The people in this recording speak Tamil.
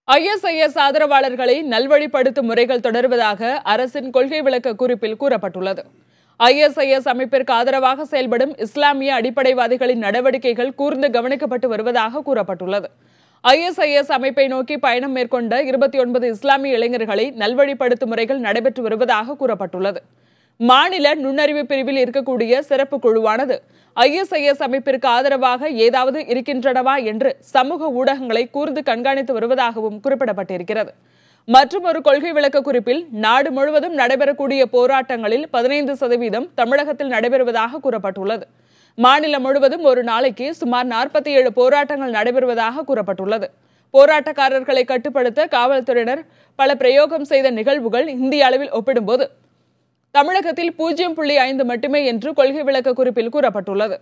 ISIS ஆதரவாளர்களை நல்வழிப்படுத்தும் முறைகள் தொடர்வதாக அரசின் கொள்கை விளக்க குறிப்பில் கூறப்பட்டுள்ளது. ISIS அமைப்பிற்கு ஆதரவாக செயல்படும் இஸ்லாமிய அடிப்படைவாதிகளின் நடவடிக்கைகள் கூர்ந்து கவனிக்கப்பட்டு வருவதாக கூறப்பட்டுள்ளது. ISIS அமைப்பை நோக்கி பயணம் மேற்கொண்ட 29 இஸ்லாமிய இளைஞர்களை நல்வழிப்படுத்தும் முறைகள் நடைபெற்று வருவதாக கூறப்பட்டுள்ளது. மாநில நுண்ணறிவு பிரிவில் இருக்கக்கூடிய சிறப்பு குழுவானது ISIS அமைப்பிற்கு ஆதரவாக ஏதாவது இருக்கின்றனவா என்று சமூக ஊடகங்களை கூர்ந்து கண்காணித்து வருவதாகவும் குறிப்பிடப்பட்டிருக்கிறது. மற்றும் ஒரு கொள்கை விளக்க குறிப்பில் நாடு முழுவதும் நடைபெறக்கூடிய போராட்டங்களில் 15% தமிழகத்தில் நடைபெறுவதாக கூறப்பட்டுள்ளது. மாநிலம் முழுவதும் ஒரு நாளைக்கு சுமார் 47 போராட்டங்கள் நடைபெறுவதாக கூறப்பட்டுள்ளது. போராட்டக்காரர்களை கட்டுப்படுத்த காவல்துறையினர் பல பிரயோகம் செய்த நிகழ்வுகள் இந்திய அளவில் ஒப்பிடும்போது தமிழகத்தில் 0.5 மட்டுமே என்று கொள்கை விளக்க குறிப்பில் கூறப்பட்டுள்ளது.